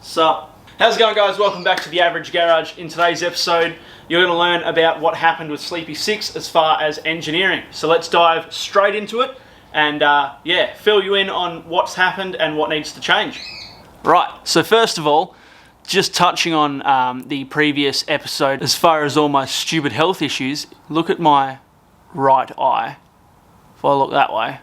Sup? How's it going, guys? Welcome back to The Average Garage. In today's episode, you're going to learn about what happened with Sleepy 6 as far as engineering. So let's dive straight into it and fill you in on what's happened and what needs to change. Right, so first of all, just touching on the previous episode, as far as all my stupid health issues, look at my right eye. If I look that way.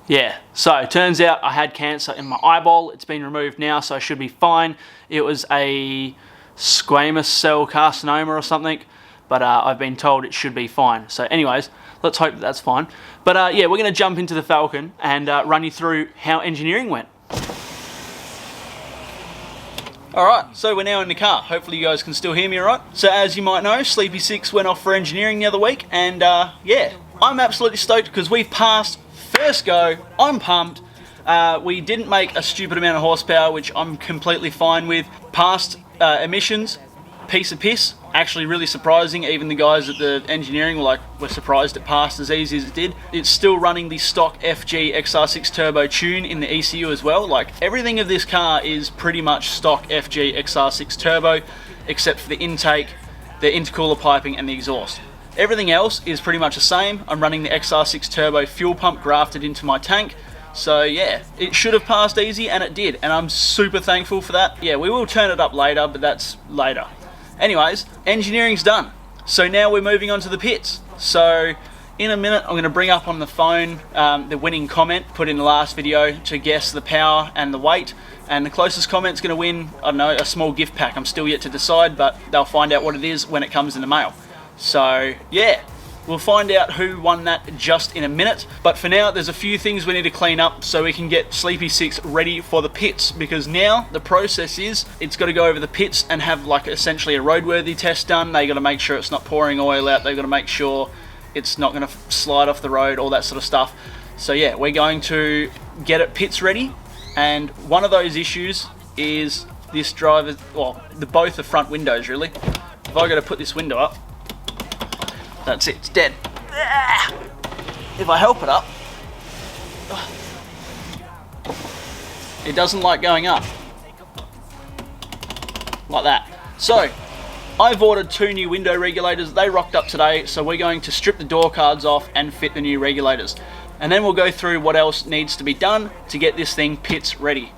Yeah, so it turns out I had cancer in my eyeball. It's been removed now, so I should be fine. It was a squamous cell carcinoma or something, but I've been told it should be fine. So anyways, let's hope that's fine. But we're going to jump into the Falcon and run you through how engineering went. Alright, so we're now in the car. Hopefully you guys can still hear me alright. So as you might know, Sleepy 6 went off for engineering the other week, and I'm absolutely stoked because we've passed first go. I'm pumped. We didn't make a stupid amount of horsepower, which I'm completely fine with. Passed emissions, piece of piss. Actually really surprising. Even the guys at the engineering were surprised it passed as easy as it did. It's still running the stock FG XR6 turbo tune in the ECU as well. Everything of this car is pretty much stock FG XR6 turbo, except for the intake, the intercooler piping and the exhaust. Everything else is pretty much the same. I'm running the XR6 turbo fuel pump grafted into my tank. So yeah, it should have passed easy, and it did, and I'm super thankful for that. Yeah, we will turn it up later, but that's later. Anyways, engineering's done. So now we're moving on to the pits. So in a minute, I'm going to bring up on the phone the winning comment put in the last video to guess the power and the weight. And the closest comment's going to win, I don't know, a small gift pack. I'm still yet to decide, but they'll find out what it is when it comes in the mail. So yeah, we'll find out who won that just in a minute. But for now, there's a few things we need to clean up so we can get Sleepy 6 ready for the pits. Because now the process is, it's got to go over the pits and have essentially a roadworthy test done. They got to make sure it's not pouring oil out. They've got to make sure it's not going to slide off the road, all that sort of stuff. So yeah, we're going to get it pits ready. And one of those issues is this driver, both the front windows really. If I got to put this window up, that's it, it's dead. If I help it up, it doesn't like going up. Like that. So, I've ordered 2 new window regulators. They rocked up today, so we're going to strip the door cards off and fit the new regulators. And then we'll go through what else needs to be done to get this thing pits ready.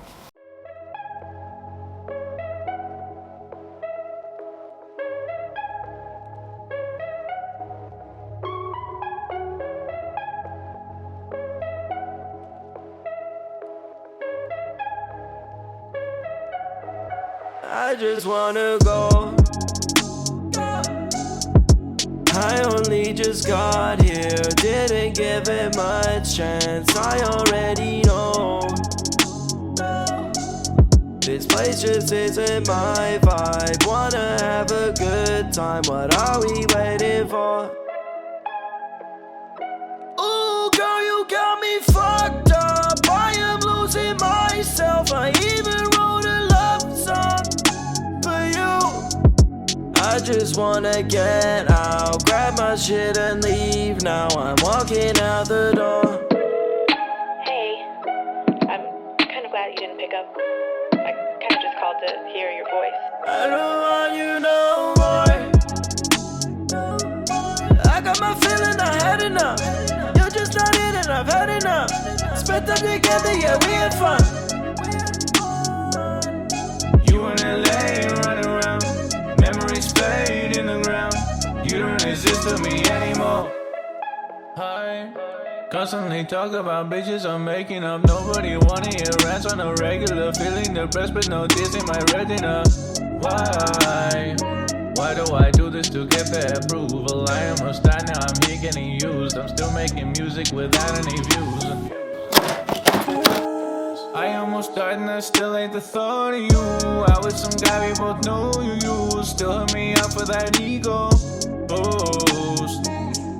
I just wanna go. I only just got here, didn't give it much chance. I already know this place just isn't my vibe. Wanna have a good time, what are we waiting for? Ooh, girl, you got me fucked up. I am losing myself. I even wrote a love song. I just wanna get out, grab my shit and leave. Now I'm walking out the door. Hey, I'm kind of glad you didn't pick up. I kind of just called to hear your voice. I don't want you no more. I got my feeling, I had enough. You're just not in it, I've had enough. Spent them together, yeah, we had fun. You in LA, running around. Memories fade in the ground. You don't exist to me anymore. I constantly talk about bitches I'm making up. Nobody wanna hear rants on a regular. Feeling depressed but no tears in my retina. Why do I do this to get their approval? I am a star now, I'm here getting used. I'm still making music without any views. I almost died and I still hate the thought of you. I was some guy we both knew you used. Still hit me up for that ego boost.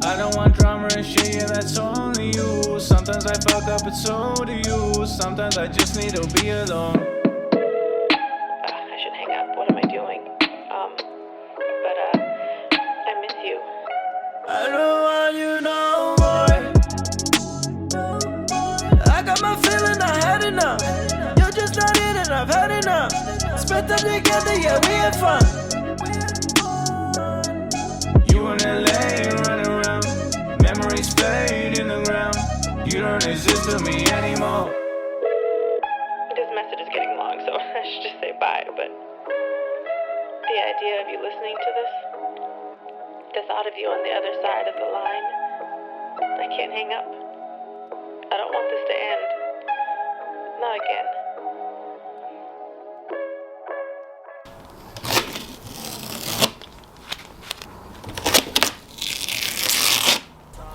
I don't want drama and shit, yeah, that's only you. Sometimes I fuck up, it's so do you. Sometimes I just need to be alone. I should hang up. What am I doing? I miss you. I don't want you no more. I got my feeling, I had enough. You're just not in it, I've had enough. Spent time together, yeah, we had fun. You in LA, run around. Memories fade in the ground. You don't exist to me anymore. This message is getting long, so I should just say bye, but the idea of you listening to this, the thought of you on the other side of the line, I can't hang up. I don't want this to end. Not again.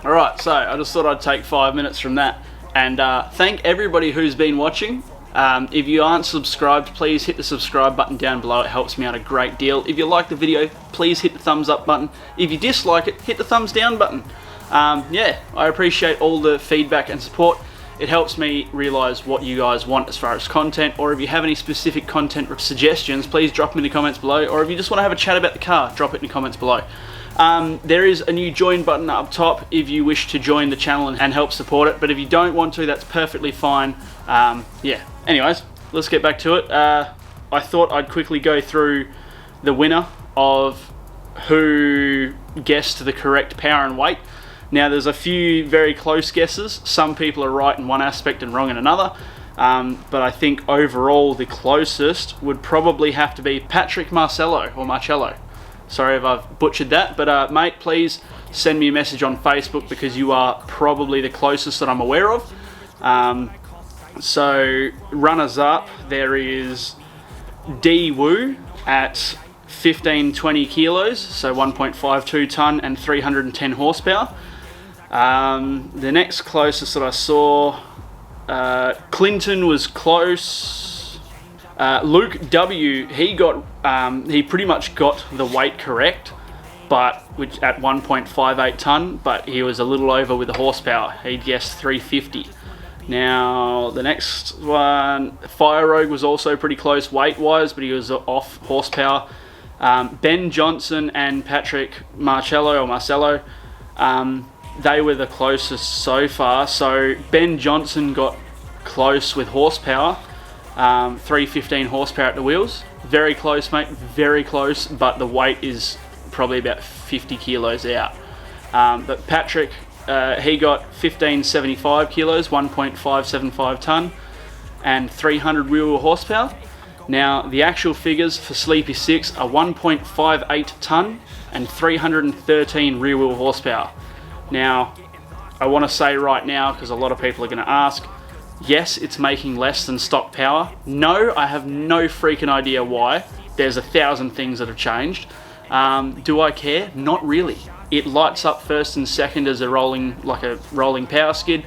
Alright, so I just thought I'd take 5 minutes from that and thank everybody who's been watching. If you aren't subscribed, please hit the subscribe button down below. It helps me out a great deal. If you like the video, please hit the thumbs up button. If you dislike it, hit the thumbs down button. Yeah, I appreciate all the feedback and support. It helps me realise what you guys want as far as content, or if you have any specific content suggestions, please drop them in the comments below, or if you just want to have a chat about the car, drop it in the comments below. There is a new join button up top if you wish to join the channel and help support it, but if you don't want to, that's perfectly fine. Yeah, anyways, let's get back to it. I thought I'd quickly go through the winner of who guessed the correct power and weight. Now there's a few very close guesses. Some people are right in one aspect and wrong in another. But I think overall the closest would probably have to be Patrick Marcello or Marcello. Sorry if I've butchered that, but mate, please send me a message on Facebook because you are probably the closest that I'm aware of. So runners up, there is D Wu at 1520 kilos, so 1.52 tonne and 310 horsepower. The next closest that I saw, Clinton was close. Luke W, he pretty much got the weight correct, but at 1.58 tonne, but he was a little over with the horsepower. He guessed 350. Now the next one, Fire Rogue, was also pretty close weight wise, but he was off horsepower. Ben Johnson and Patrick Marcello, they were the closest so far. So Ben Johnson got close with horsepower, 315 horsepower at the wheels. Very close, mate, very close, but the weight is probably about 50 kilos out. But Patrick, he got 1575 kilos, 1.575 tonne, and 300 rear-wheel horsepower. Now, the actual figures for Sleepy 6 are 1.58 tonne and 313 rear-wheel horsepower. Now, I want to say right now, because a lot of people are going to ask, yes, it's making less than stock power. No, I have no freaking idea why. There's 1,000 things that have changed. Do I care? Not really. It lights up first and second as a rolling power skid.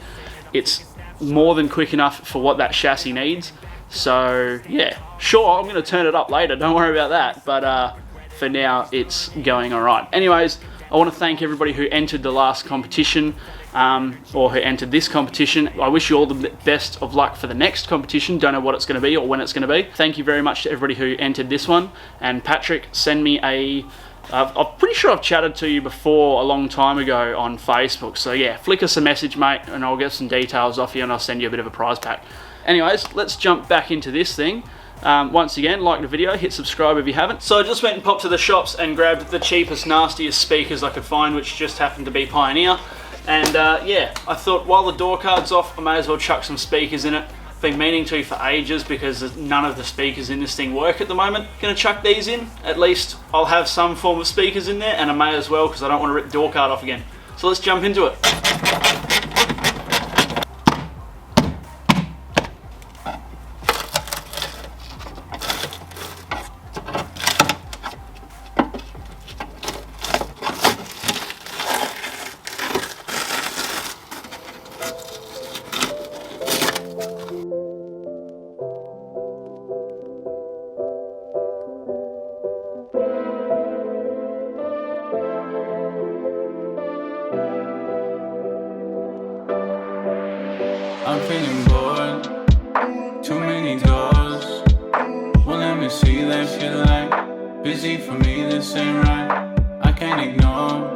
It's more than quick enough for what that chassis needs. So yeah, sure, I'm going to turn it up later. Don't worry about that. But for now, it's going all right. Anyways, I want to thank everybody who entered the last competition, or who entered this competition. I wish you all the best of luck for the next competition. Don't know what it's going to be or when it's going to be. Thank you very much to everybody who entered this one. And Patrick, send me a... I'm pretty sure I've chatted to you before a long time ago on Facebook. So yeah, flick us a message, mate, and I'll get some details off you and I'll send you a bit of a prize pack. Anyways, let's jump back into this thing. Once again, like the video, hit subscribe if you haven't. So I just went and popped to the shops and grabbed the cheapest, nastiest speakers I could find, which just happened to be Pioneer. And yeah, I thought while the door card's off, I may as well chuck some speakers in it. Been meaning to for ages because none of the speakers in this thing work at the moment. Gonna chuck these in. At least I'll have some form of speakers in there, and I may as well because I don't want to rip the door card off again. So let's jump into it. I'm feeling bored, too many doors. Well, let me see that shit like busy for me, this ain't right. I can't ignore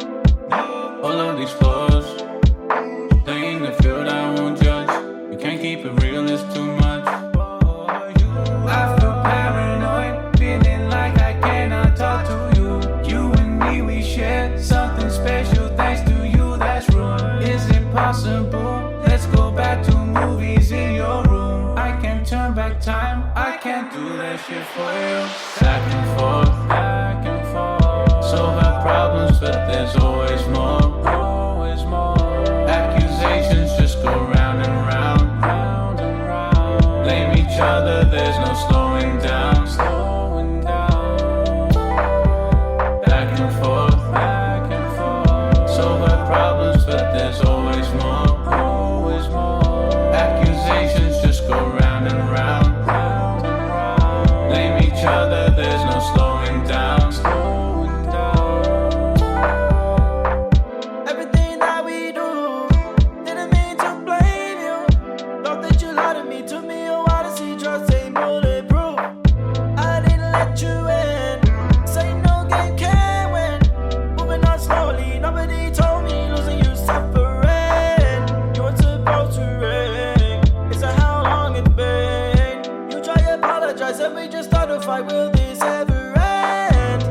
all of these flaws. They in the field, I won't judge. You can't keep it real, it's too much. I feel paranoid, back time, I can't do that shit for you. Back and forth, back and forth. Solve our problems, but there's always more, always more. Accusations just go round and round, round and round. Blame each other, there's no slowing down, slowing down. Back and forth, back and forth. Solve our problems, but there's always more, always more. Accusations just go round and round, round and round. Blame each other, there's no slowing down, slowing down. Everything that we do, didn't mean to blame you. Thought that you lied to me, took me a while to see trust ain't bulletproof. I didn't let you in, say no game can win. Moving on slowly, nobody told me losing you suffering. You weren't supposed to ring, it's a how long it's been. You try to apologize, and we just start to fight, will this ever end?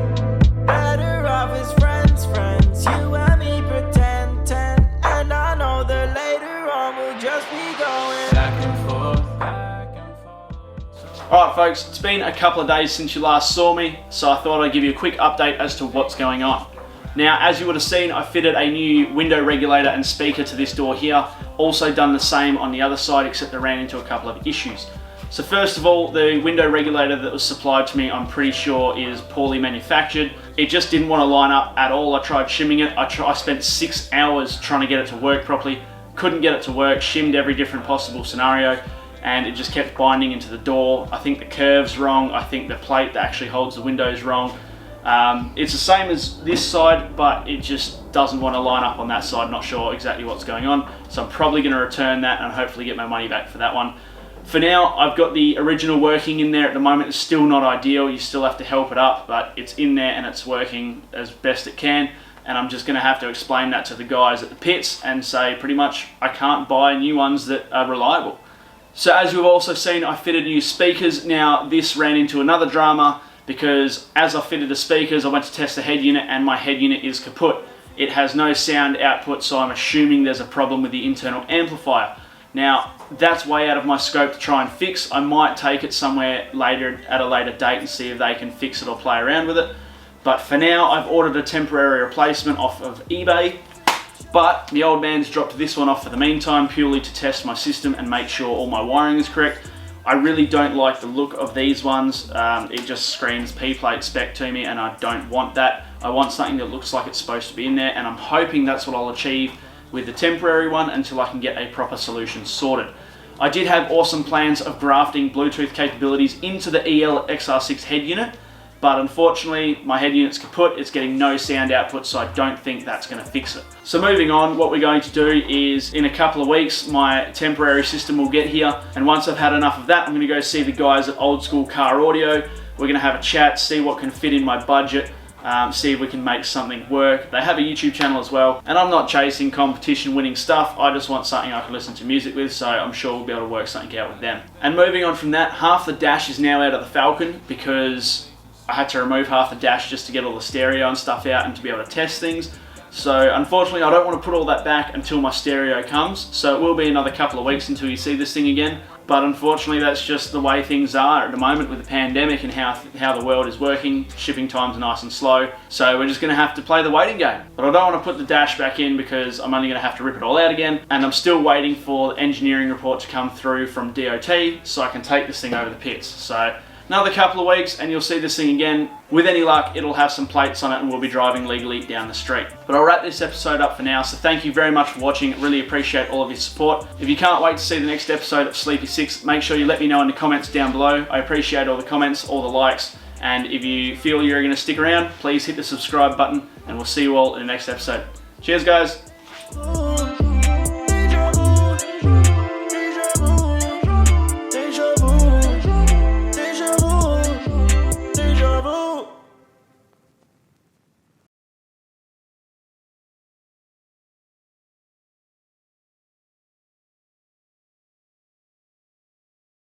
Better off as friends, friends, you and me pretend, and I know that later on we'll just be going Back and forth, back and forth. Alright folks, it's been a couple of days since you last saw me, so I thought I'd give you a quick update as to what's going on. Now, as you would have seen, I fitted a new window regulator and speaker to this door here. Also done the same on the other side, except I ran into a couple of issues. So first of all, the window regulator that was supplied to me, I'm pretty sure is poorly manufactured. It just didn't want to line up at all. I tried shimming it. I spent 6 hours trying to get it to work properly. Couldn't get it to work, shimmed every different possible scenario, and it just kept binding into the door. I think the curve's wrong. I think the plate that actually holds the window is wrong. It's the same as this side, but it just doesn't want to line up on that side. Not sure exactly what's going on. So I'm probably going to return that and hopefully get my money back for that one. For now, I've got the original working in there at the moment. It's still not ideal. You still have to help it up, but it's in there and it's working as best it can. And I'm just going to have to explain that to the guys at the pits and say pretty much I can't buy new ones that are reliable. So as you've also seen, I fitted new speakers. Now this ran into another drama because as I fitted the speakers, I went to test the head unit and my head unit is kaput. It has no sound output, so I'm assuming there's a problem with the internal amplifier. Now, that's way out of my scope to try and fix. I might take it somewhere later at a later date and see if they can fix it or play around with it. But for now, I've ordered a temporary replacement off of eBay. But the old man's dropped this one off for the meantime, purely to test my system and make sure all my wiring is correct. I really don't like the look of these ones. It just screams P-plate spec to me and I don't want that. I want something that looks like it's supposed to be in there, and I'm hoping that's what I'll achieve with the temporary one until I can get a proper solution sorted. I did have awesome plans of grafting Bluetooth capabilities into the EL XR6 head unit, but unfortunately my head unit's kaput. It's getting no sound output, so I don't think that's going to fix it. So moving on, what we're going to do is in a couple of weeks my temporary system will get here, and once I've had enough of that, I'm going to go see the guys at Old School Car Audio. We're going to have a chat, see what can fit in my budget, see if we can make something work. They have a YouTube channel as well, and I'm not chasing competition winning stuff. I just want something I can listen to music with, so I'm sure we'll be able to work something out with them. And moving on from that, half the dash is now out of the Falcon because I had to remove half the dash just to get all the stereo and stuff out and to be able to test things. So unfortunately I don't want to put all that back until my stereo comes, so it will be another couple of weeks until you see this thing again. But unfortunately that's just the way things are at the moment with the pandemic and how the world is working. Shipping times are nice and slow, so we're just going to have to play the waiting game. But I don't want to put the dash back in because I'm only going to have to rip it all out again, and I'm still waiting for the engineering report to come through from DOT so I can take this thing over the pits. So another couple of weeks and you'll see this thing again. With any luck, it'll have some plates on it and we'll be driving legally down the street. But I'll wrap this episode up for now, so thank you very much for watching. Really appreciate all of your support. If you can't wait to see the next episode of Sleepy 6, make sure you let me know in the comments down below. I appreciate all the comments, all the likes, and if you feel you're going to stick around, please hit the subscribe button and we'll see you all in the next episode. Cheers guys! Ooh.